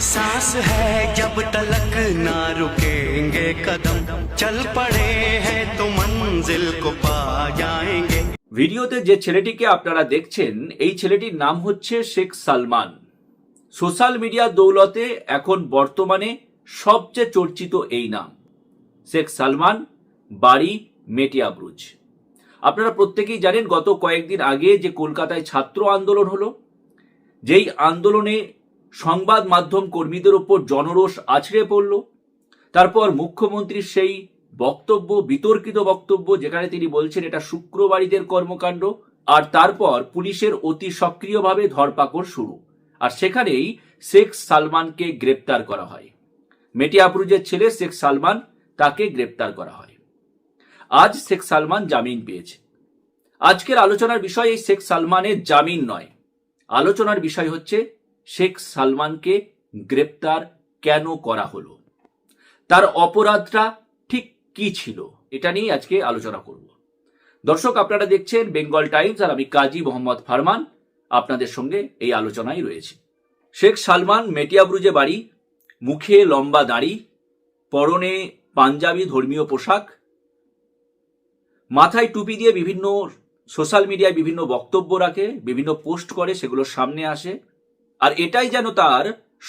सांस है जब तलक ना रुकेंगे कदम चल पड़े हैं तो मंजिल को पा जाएंगे। ভিডিওতে যে ছেলেটিকে আপনারা দেখছেন এই ছেলেটির নাম হচ্ছে শেখ সালমান। সোশ্যাল মিডিয়ার দৌলতে এখন বর্তমানে সবচেয়ে চর্চিত এই নাম শেখ সালমান, বাড়ি মেটিয়াবুরুজ। আপনারা প্রত্যেকেই জানেন গত কয়েকদিন আগে যে কলকাতায় ছাত্র আন্দোলন হলো, যেই আন্দোলনে সংবাদ মাধ্যম কর্মীদের উপর জনরোষ আছড়ে পড়ল। তারপর মুখ্যমন্ত্রীর সেই বক্তব্য, বিতর্কিত বক্তব্য, যেখানে তিনি বলছেন এটা শুক্রবারীদের কর্মকাণ্ড, আর তারপর পুলিশের অতি সক্রিয়ভাবে ধরপাকড় শুরু, আর সেখানেই শেখ সালমানকে গ্রেপ্তার করা হয়। মেটিয়াবুরুজের ছেলে শেখ সালমান, তাকে গ্রেপ্তার করা হয়। আজ শেখ সালমান জামিন পেয়েছে। আজকের আলোচনার বিষয় এই শেখ সালমানের জামিন নয়, আলোচনার বিষয় হচ্ছে শেখ সালমানকে গ্রেপ্তার কেন করা হলো, তার অপরাধটা ঠিক কি ছিল, এটা নিয়ে আজকে আলোচনা করব। দর্শক, আপনারা দেখছেন বেঙ্গল টাইমস, আর আমি কাজী মোহাম্মদ ফারমান আপনাদের সঙ্গে এই আলোচনায় রয়েছে। শেখ সালমান মেটিয়াবুরুজে বাড়ি, মুখে লম্বা দাড়ি, পরনে পাঞ্জাবি ধর্মীয় পোশাক, মাথায় টুপি দিয়ে বিভিন্ন সোশ্যাল মিডিয়ায় বিভিন্ন বক্তব্য রাখে, বিভিন্ন পোস্ট করে, সেগুলো সামনে আসে, আর এটাই যেন তার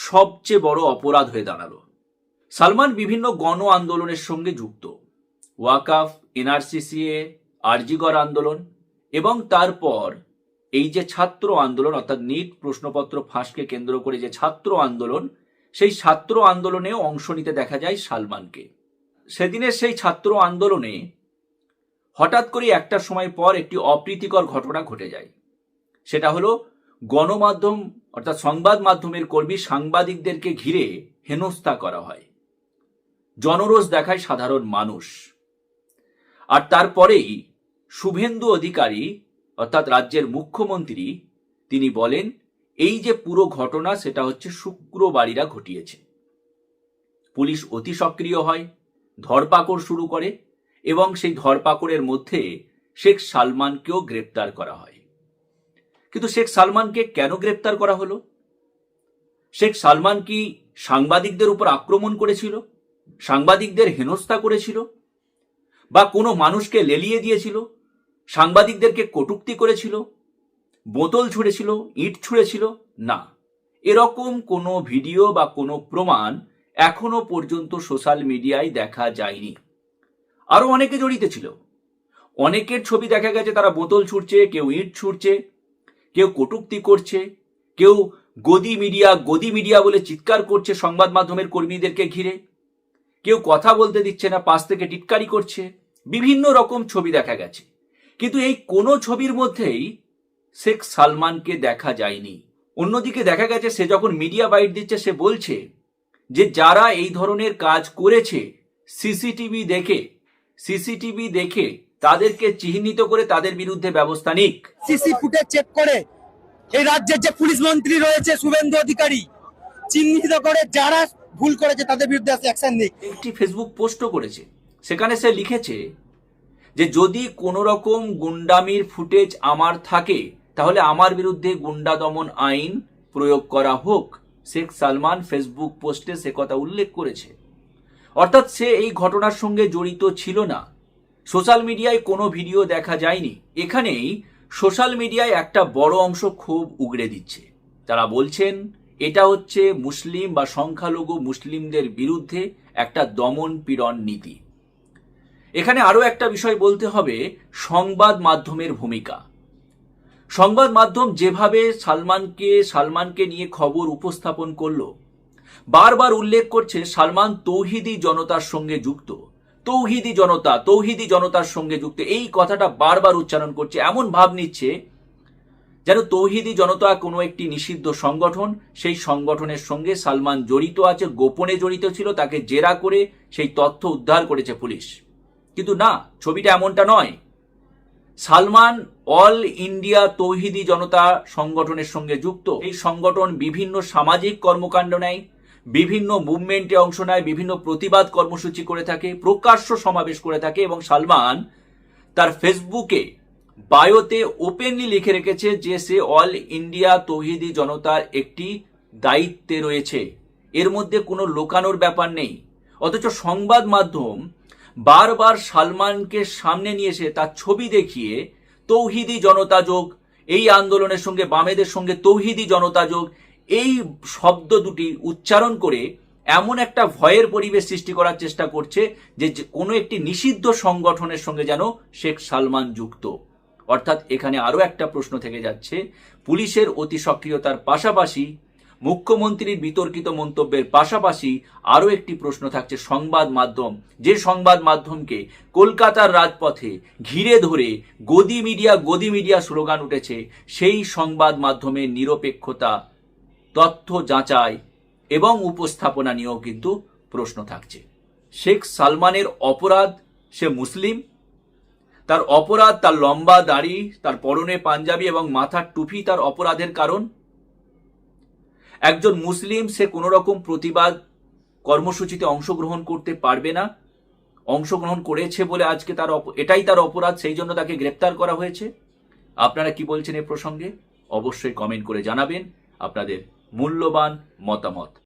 সবচেয়ে বড় অপরাধ হয়ে দাঁড়ালো। সালমান বিভিন্ন গণ আন্দোলনের সঙ্গে যুক্ত, ওয়াকাফ, এনআরসিসিএ, আরজিকর আন্দোলন, এবং তারপর এই যে ছাত্র আন্দোলন অর্থাৎ নিট প্রশ্নপত্র ফাঁসকে কেন্দ্র করে যে ছাত্র আন্দোলন, সেই ছাত্র আন্দোলনে অংশ নিতে দেখা যায় সালমানকে। সেদিনের সেই ছাত্র আন্দোলনে হঠাৎ করে একটা সময় পর একটি অপ্রীতিকর ঘটনা ঘটে যায়। সেটা হলো গণমাধ্যম অর্থাৎ সংবাদ মাধ্যমের কর্মী সাংবাদিকদেরকে ঘিরে হেনস্থা করা হয়, জনরোষ দেখায় সাধারণ মানুষ। আর তারপরেই শুভেন্দু অধিকারী অর্থাৎ রাজ্যের মুখ্যমন্ত্রী, তিনি বলেন এই যে পুরো ঘটনা সেটা হচ্ছে শুক্রবারীরা ঘটিয়েছে। পুলিশ অতি সক্রিয় হয়, ধরপাকড় শুরু করে, এবং সেই ধরপাকড়ের মধ্যে শেখ সালমানকেও গ্রেপ্তার করা হয়। কিন্তু শেখ সালমানকে কেন গ্রেপ্তার করা হলো? শেখ সালমান কি সাংবাদিকদের উপর আক্রমণ করেছিল, সাংবাদিকদের হেনস্থা করেছিল, বা কোনো মানুষকে লেলিয়ে দিয়েছিল, সাংবাদিকদেরকে কটূক্তি করেছিল, বোতল ছুঁড়েছিল, ইট ছুঁড়েছিল? না, এরকম কোনো ভিডিও বা কোনো প্রমাণ এখনো পর্যন্ত সোশ্যাল মিডিয়ায় দেখা যায়নি। আরো অনেকে জড়িত ছিল, অনেকের ছবি দেখা গেছে, তারা বোতল ছুঁড়ছে, কেউ ইট ছুঁড়ছে, কেউ কটূক্তি করছে, কেউ গদি মিডিয়া বলে চিৎকার করছে সংবাদ মাধ্যমের কর্মীদেরকে ঘিরে, কেউ কথা বলতে দিচ্ছে না, পাশ থেকে টিটকারি করছে, বিভিন্ন রকম ছবি দেখা গেছে। কিন্তু এই কোনো ছবির মধ্যেই শেখ সালমানকে দেখা যায়নি। অন্যদিকে দেখা গেছে সে যখন মিডিয়া বাইট দিচ্ছে, সে বলছে যে যারা এই ধরনের কাজ করেছে সিসিটিভি দেখে তাদেরকে চিহ্নিত করে তাদের বিরুদ্ধে ব্যবস্থা নিক। সিসি ফুটেজ চেক করে এই রাজ্যের যে পুলিশ মন্ত্রী রয়েছে শুভেন্দু অধিকারী, চিহ্নিত করে যারা ভুল করেছে তাদের বিরুদ্ধে অ্যাকশন নিক। একটি ফেসবুক পোস্টও করেছে, সেখানে সে লিখেছে যে যদি কোনো রকম গুন্ডামির ফুটেজ আমার থাকে তাহলে আমার বিরুদ্ধে গুন্ডা দমন আইন প্রয়োগ করা হোক। শেখ সালমান ফেসবুক পোস্টে সে কথা উল্লেখ করেছে। অর্থাৎ সে এই ঘটনার সঙ্গে জড়িত ছিল না। সোশ্যাল মিডিয়ায় কোনো ভিডিও দেখা যায়নি। এখানেই সোশ্যাল মিডিয়ায় একটা বড় অংশ ক্ষোভ উগড়ে দিচ্ছে। তারা বলছেন এটা হচ্ছে মুসলিম বা সংখ্যালঘু মুসলিমদের বিরুদ্ধে একটা দমন পীড়ন নীতি। এখানে আরো একটা বিষয় বলতে হবে, সংবাদ মাধ্যমের ভূমিকা। সংবাদ মাধ্যম যেভাবে সালমানকে নিয়ে খবর উপস্থাপন করলো, বারবার উল্লেখ করছে সালমান তৌহিদি জনতার সঙ্গে যুক্ত, তৌহিদি জনতার সঙ্গে যুক্ত, এই কথাটা বারবার উচ্চারণ করছে। এমন ভাব নিচ্ছে যেন তৌহিদি জনতা কোনো একটি নিষিদ্ধ সংগঠন, সেই সংগঠনের সঙ্গে সালমান জড়িত আছে, গোপনে জড়িত ছিল, তাকে জেরা করে সেই তথ্য উদ্ধার করেছে পুলিশ। কিন্তু না, ছবিটা এমনটা নয়। সালমান অল ইন্ডিয়া তৌহিদি জনতা সংগঠনের সঙ্গে যুক্ত। এই সংগঠন বিভিন্ন সামাজিক কর্মকাণ্ড নেয়, বিভিন্ন মুভমেন্টে অংশ নেয়, বিভিন্ন প্রতিবাদ কর্মসূচি করে থাকে, প্রকাশ্য সমাবেশ করে থাকে, এবং সালমান তার ফেসবুকে বায়োতে ওপেনলি লিখে রেখেছে যে সে অল ইন্ডিয়া তৌহিদি জনতার একটি দায়িত্বে রয়েছে, এর মধ্যে কোনো লোকানোর ব্যাপার নেই। অথচ সংবাদ মাধ্যম বারবার সালমানকে সামনে নিয়ে এসে তার ছবি দেখিয়ে তৌহিদি জনতা যোগ, এই আন্দোলনের সঙ্গে বামেদের সঙ্গে তৌহিদি জনতা যোগ, এই শব্দ দুটি উচ্চারণ করে এমন একটা ভয়ের পরিবেশ সৃষ্টি করার চেষ্টা করছে যে কোনো একটি নিষিদ্ধ সংগঠনের সঙ্গে যেন শেখ সালমান যুক্ত। অর্থাৎ এখানে আরো একটা প্রশ্ন থেকে যাচ্ছে, পুলিশের অতি সক্রিয়তার পাশাপাশি, মুখ্যমন্ত্রীর বিতর্কিত মন্তব্যের পাশাপাশি আরো একটি প্রশ্ন থাকছে সংবাদ মাধ্যম, যে সংবাদ মাধ্যমকে কলকাতার রাজপথে ঘিরে ধরে গদি মিডিয়া স্লোগান উঠেছে, সেই সংবাদ মাধ্যমের নিরপেক্ষতা, তথ্য যাচাই এবং উপস্থাপনা নিয়েও কিন্তু প্রশ্ন থাকছে। শেখ সালমানের অপরাধ, সে মুসলিম, তার অপরাধ তার লম্বা দাড়ি, তার পরনে পাঞ্জাবি এবং মাথার টুপি তার অপরাধের কারণ। একজন মুসলিম, সে কোনো রকম প্রতিবাদ কর্মসূচিতে অংশগ্রহণ করতে পারবে না, অংশগ্রহণ করেছে বলে আজকে এটাই তার অপরাধ, সেই জন্য তাকে গ্রেপ্তার করা হয়েছে। আপনারা কি বলছেন এ প্রসঙ্গে? অবশ্যই কমেন্ট করে জানাবেন আপনাদের মূল্যবান মতামত।